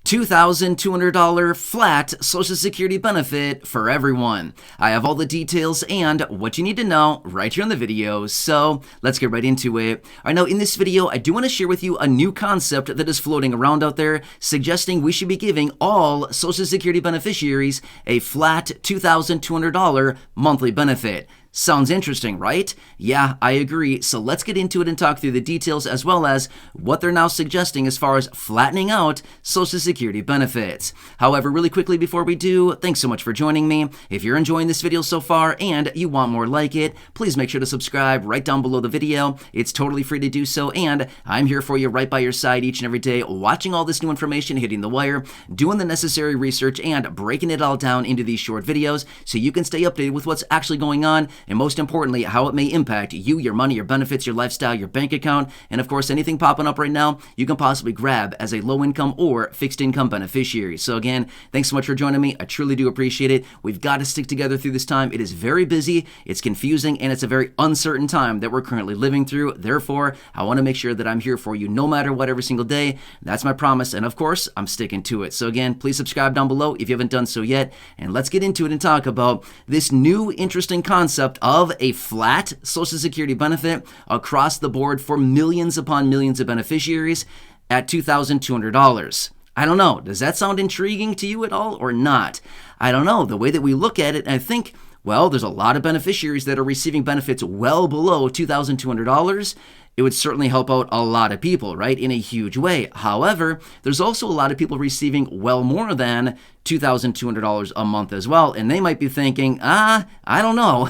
$2,200 flat Social Security benefit for everyone. I have all the details and what you need to know right here in the video, so let's get right into it. All right, now in this video, I do want to share with you a new concept that is floating around out there, suggesting we should be giving all Social Security beneficiaries a flat $2,200 monthly benefit. Sounds interesting, right? Yeah, I agree. So let's get into it and talk through the details as well as what they're now suggesting as far as flattening out Social Security benefits. However, really quickly before we do, thanks so much for joining me. If you're enjoying this video so far and you want more like it, please make sure to subscribe right down below the video. It's totally free to do so, and I'm here for you right by your side each and every day, watching all this new information hitting the wire, doing the necessary research, and breaking it all down into these short videos so you can stay updated with what's actually going on, and most importantly, how it may impact you, your money, your benefits, your lifestyle, your bank account, and of course, anything popping up right now you can possibly grab as a low-income or fixed-income beneficiary. So again, thanks so much for joining me. I truly do appreciate it. We've got to stick together through this time. It is very busy, it's confusing, and it's a very uncertain time that we're currently living through. Therefore, I want to make sure that I'm here for you no matter what every single day. That's my promise, and of course, I'm sticking to it. So again, please subscribe down below if you haven't done so yet, and let's get into it and talk about this new interesting concept of a flat Social Security benefit across the board for millions upon millions of beneficiaries at $2,200. I don't know. Does that sound intriguing to you at all or not? I don't know. The way that we look at it, I think, well, there's a lot of beneficiaries that are receiving benefits well below $2,200. It would certainly help out a lot of people, right, in a huge way. However, there's also a lot of people receiving well more than $2,200 a month as well, and they might be thinking, I don't know.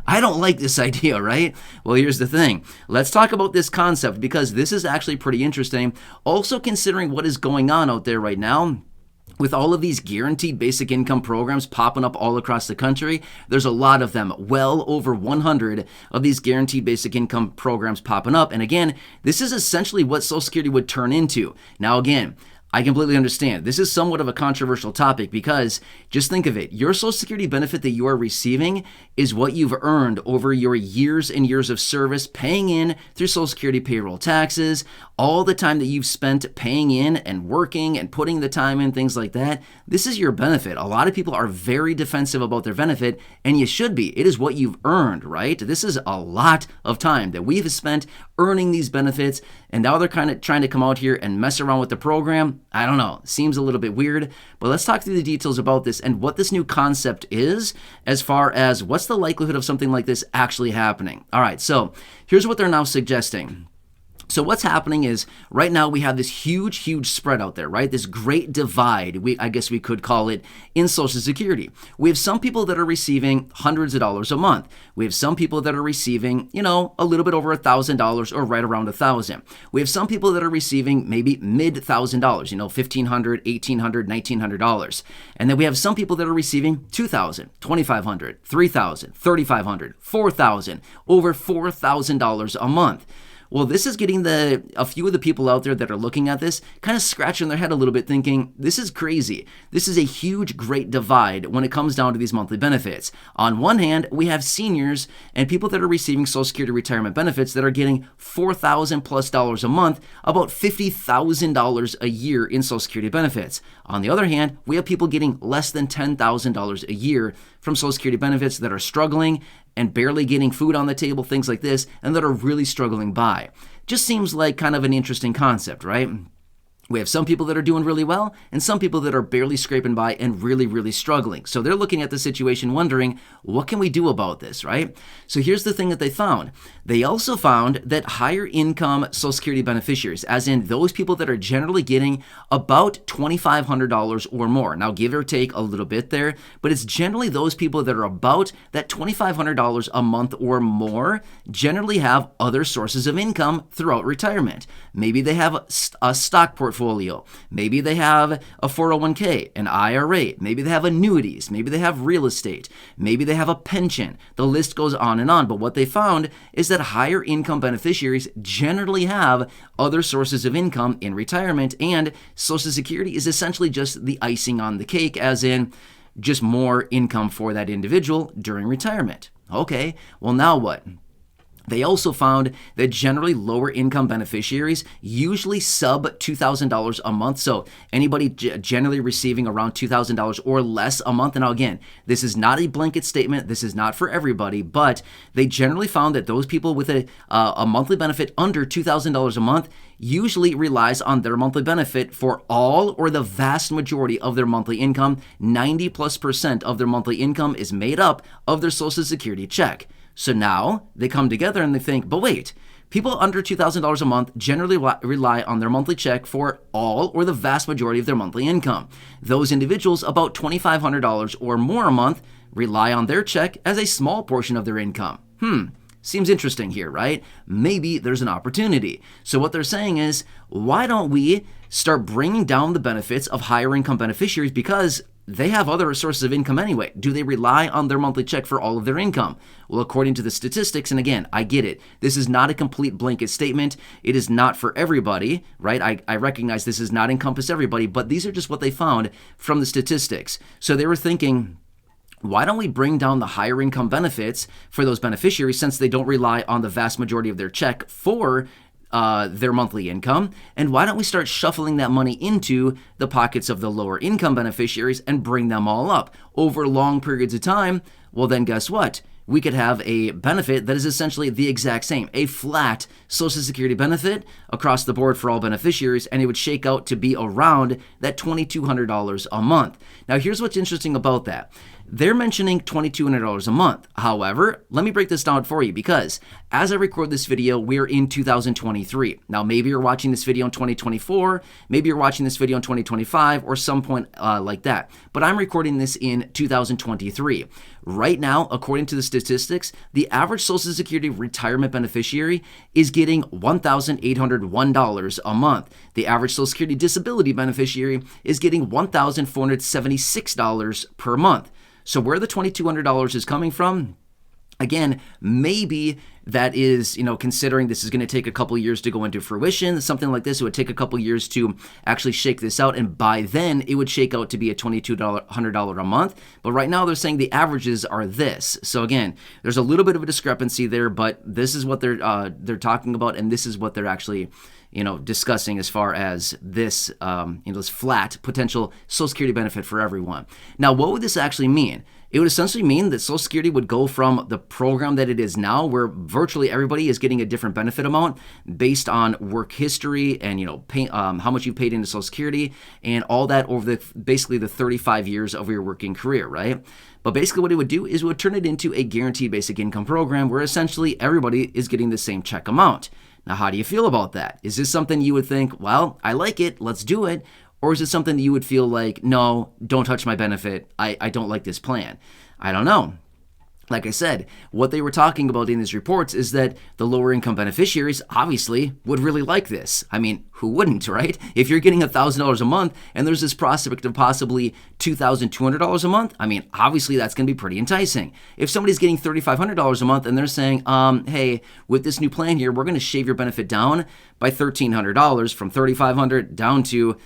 I don't like this idea, right? Well, here's the thing. Let's talk about this concept because this is actually pretty interesting. Also considering what is going on out there right now, with all of these guaranteed basic income programs popping up all across the country, there's a lot of them, well over 100 of these guaranteed basic income programs popping up. And again, this is essentially what Social Security would turn into. Now again, I completely understand. This is somewhat of a controversial topic because just think of it. Your Social Security benefit that you are receiving is what you've earned over your years and years of service, paying in through Social Security payroll taxes, all the time that you've spent paying in and working and putting the time in, things like that. This is your benefit. A lot of people are very defensive about their benefit, and you should be. It is what you've earned, right? This is a lot of time that we've spent earning these benefits, and now they're kind of trying to come out here and mess around with the program. I don't know. Seems a little bit weird, but let's talk through the details about this and what this new concept is as far as what's the likelihood of something like this actually happening. All right, so here's what they're now suggesting. So what's happening is right now we have this huge spread out there, right? This great divide, I guess we could call it, in Social Security. We have some people that are receiving hundreds of dollars a month. We have some people that are receiving, a little bit over $1,000 or right around $1,000. We have some people that are receiving maybe mid-$1,000, $1,500, $1,800, $1,900. And then we have some people that are receiving $2,000, $2,500, $3,000, $3,500, $4,000, over $4,000 a month. Well, this is getting a few of the people out there that are looking at this kind of scratching their head a little bit thinking, this is crazy. This is a huge, great divide when it comes down to these monthly benefits. On one hand, we have seniors and people that are receiving Social Security retirement benefits that are getting $4,000 plus a month, about $50,000 a year in Social Security benefits. On the other hand, we have people getting less than $10,000 a year from Social Security benefits that are struggling and barely getting food on the table, things like this, and that are really struggling by. Just seems like kind of an interesting concept, right? We have some people that are doing really well and some people that are barely scraping by and really struggling. So they're looking at the situation wondering, what can we do about this, right? So here's the thing that they found. They also found that higher income Social Security beneficiaries, as in those people that are generally getting about $2,500 or more. Now, give or take a little bit there, but it's generally those people that are about that $2,500 a month or more generally have other sources of income throughout retirement. Maybe they have a stock portfolio. Maybe they have a 401k, an IRA. Maybe they have annuities. Maybe they have real estate. Maybe they have a pension. The list goes on and on. But what they found is that higher income beneficiaries generally have other sources of income in retirement, and Social Security is essentially just the icing on the cake, as in just more income for that individual during retirement. Okay, well now what? They also found that generally lower income beneficiaries, usually sub $2,000 a month, so anybody generally receiving around $2,000 or less a month. And now again, this is not a blanket statement, this is not for everybody, but they generally found that those people with a monthly benefit under $2,000 a month usually relies on their monthly benefit for all or the vast majority of their monthly income. 90+% of their monthly income is made up of their Social Security check. So now they come together and they think, but wait, people under $2,000 a month generally rely on their monthly check for all or the vast majority of their monthly income. Those individuals about $2,500 or more a month rely on their check as a small portion of their income. Seems interesting here, right? Maybe there's an opportunity. So what they're saying is, why don't we start bringing down the benefits of higher income beneficiaries, because they have other sources of income anyway. Do they rely on their monthly check for all of their income? Well, according to the statistics, and again, I get it. This is not a complete blanket statement. It is not for everybody, right? I recognize this does not encompass everybody, but these are just what they found from the statistics. So they were thinking, why don't we bring down the higher income benefits for those beneficiaries, since they don't rely on the vast majority of their check for their monthly income, and why don't we start shuffling that money into the pockets of the lower income beneficiaries and bring them all up over long periods of time? Well, then guess what? We could have a benefit that is essentially the exact same, a flat Social Security benefit across the board for all beneficiaries, and it would shake out to be around that $2,200 a month. Now, here's what's interesting about that. They're mentioning $2,200 a month. However, let me break this down for you, because as I record this video, we're in 2023. Now, maybe you're watching this video in 2024, maybe you're watching this video in 2025 or some point like that. But I'm recording this in 2023. Right now, according to the statistics, the average Social Security retirement beneficiary is getting $1,801 a month. The average Social Security disability beneficiary is getting $1,476 per month. So where the $2,200 is coming from, again, maybe that is, considering this is going to take a couple years to go into fruition, something like this, it would take a couple years to actually shake this out. And by then it would shake out to be a $2,200 a month. But right now they're saying the averages are this. So again, there's a little bit of a discrepancy there, but this is what they're talking about. And this is what they're actually discussing as far as this, this flat potential Social Security benefit for everyone. Now, what would this actually mean? It would essentially mean that Social Security would go from the program that it is now, where virtually everybody is getting a different benefit amount based on work history and how much you paid into Social Security and all that over basically the 35 years of your working career, right? But basically what it would do is it would turn it into a guaranteed basic income program where essentially everybody is getting the same check amount. Now, how do you feel about that? Is this something you would think, well, I like it, let's do it? Or is it something that you would feel like, no, don't touch my benefit, I don't like this plan? I don't know. Like I said, what they were talking about in these reports is that the lower income beneficiaries obviously would really like this. I mean, who wouldn't, right? If you're getting $1,000 a month and there's this prospect of possibly $2,200 a month, I mean, obviously that's going to be pretty enticing. If somebody's getting $3,500 a month and they're saying, hey, with this new plan here, we're going to shave your benefit down by $1,300 from $3,500 down to,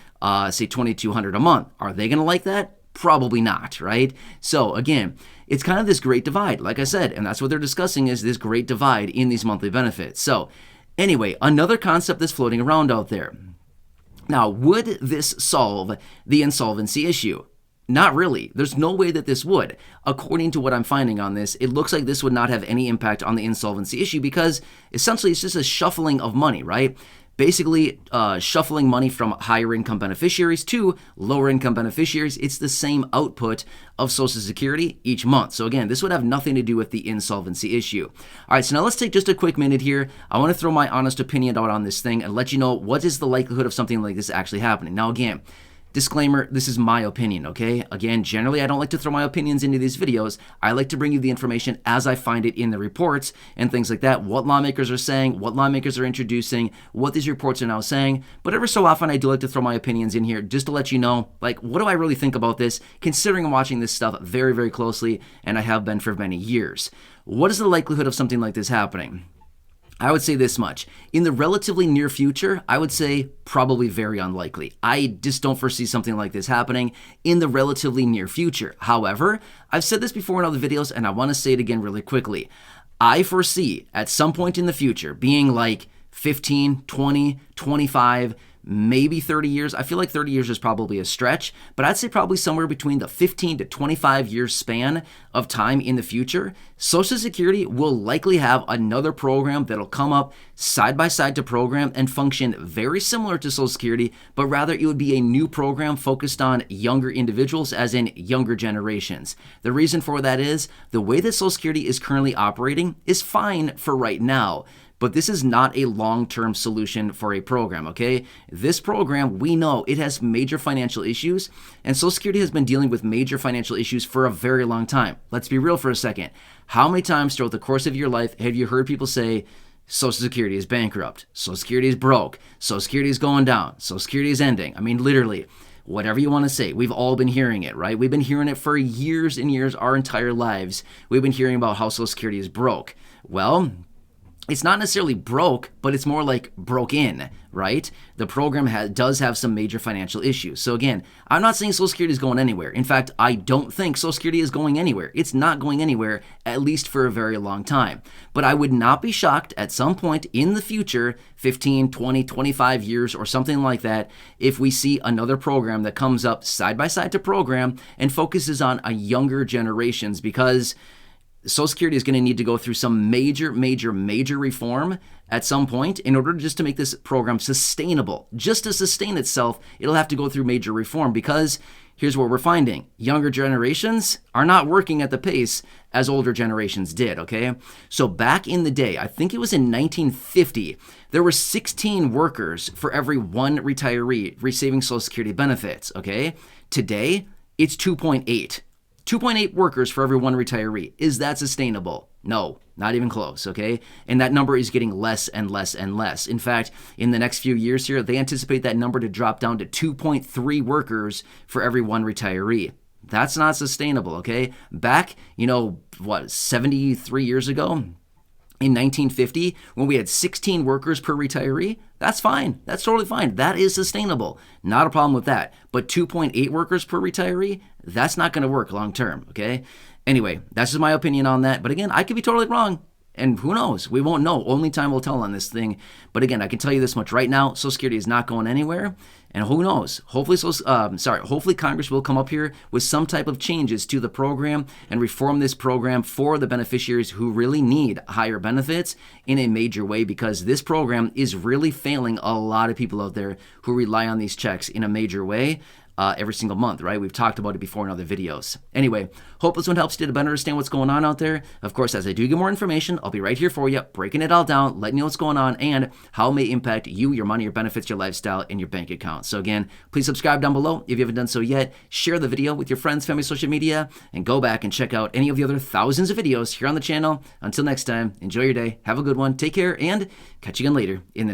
say, $2,200 a month, are they going to like that? Probably not, right? So again, it's kind of this great divide, like I said, and that's what they're discussing, is this great divide in these monthly benefits. So anyway, another concept that's floating around out there. Now, would this solve the insolvency issue? Not really. There's no way that this would. According to what I'm finding on this, it looks like this would not have any impact on the insolvency issue, because essentially it's just a shuffling of money, right? Basically, shuffling money from higher income beneficiaries to lower income beneficiaries. It's the same output of Social Security each month. So again, this would have nothing to do with the insolvency issue. All right, so now let's take just a quick minute here. I want to throw my honest opinion out on this thing and let you know what is the likelihood of something like this actually happening. Now again, disclaimer, this is my opinion, okay? Again, generally, I don't like to throw my opinions into these videos. I like to bring you the information as I find it in the reports and things like that, what lawmakers are saying, what lawmakers are introducing, what these reports are now saying. But every so often, I do like to throw my opinions in here just to let you know, like, what do I really think about this, considering I'm watching this stuff very, very closely, and I have been for many years. What is the likelihood of something like this happening? I would say this much. In the relatively near future, I would say probably very unlikely. I just don't foresee something like this happening in the relatively near future. However, I've said this before in other videos, and I want to say it again really quickly. I foresee at some point in the future being like 15, 20, 25, maybe 30 years. I feel like 30 years is probably a stretch, but I'd say probably somewhere between the 15 to 25 year span of time in the future, Social Security will likely have another program that'll come up side by side to program and function very similar to Social Security, but rather it would be a new program focused on younger individuals, as in younger generations. The reason for that is the way that Social Security is currently operating is fine for right now. But this is not a long-term solution for a program, okay? This program, we know it has major financial issues, and Social Security has been dealing with major financial issues for a very long time. Let's be real for a second. How many times throughout the course of your life have you heard people say, Social Security is bankrupt, Social Security is broke, Social Security is going down, Social Security is ending? I mean, literally, whatever you want to say, we've all been hearing it, right? We've been hearing it for years and years, our entire lives. We've been hearing about how Social Security is broke. Well, it's not necessarily broke, but it's more like broke in, right? The program does have some major financial issues. So again, I'm not saying Social Security is going anywhere. In fact, I don't think Social Security is going anywhere. It's not going anywhere, at least for a very long time. But I would not be shocked at some point in the future, 15, 20, 25 years or something like that, if we see another program that comes up side by side to program and focuses on a younger generations, because Social Security is going to need to go through some major reform at some point in order just to make this program sustainable. Just to sustain itself, it'll have to go through major reform, because here's what we're finding. Younger generations are not working at the pace as older generations did, okay? So back in the day, I think it was in 1950, there were 16 workers for every one retiree receiving Social Security benefits, okay? Today, it's 2.8. 2.8 workers for every one retiree. Is that sustainable? No, not even close, okay? And that number is getting less and less and less. In fact, in the next few years here, they anticipate that number to drop down to 2.3 workers for every one retiree. That's not sustainable, okay? Back, 73 years ago, in 1950, when we had 16 workers per retiree, that's fine. That's totally fine. That is sustainable. Not a problem with that. But 2.8 workers per retiree, that's not going to work long term, okay? Anyway, that's just my opinion on that. But again, I could be totally wrong. And who knows? We won't know. Only time will tell on this thing. But again, I can tell you this much right now. Social Security is not going anywhere. And who knows? Hopefully Congress will come up here with some type of changes to the program and reform this program for the beneficiaries who really need higher benefits in a major way, because this program is really failing a lot of people out there who rely on these checks in a major way. Every single month, right? We've talked about it before in other videos. Anyway, hope this one helps you to better understand what's going on out there. Of course, as I do get more information, I'll be right here for you, breaking it all down, letting you know what's going on and how it may impact you, your money, your benefits, your lifestyle, and your bank account. So again, please subscribe down below if you haven't done so yet. Share the video with your friends, family, social media, and go back and check out any of the other thousands of videos here on the channel. Until next time, enjoy your day, have a good one, take care, and catch you again later in the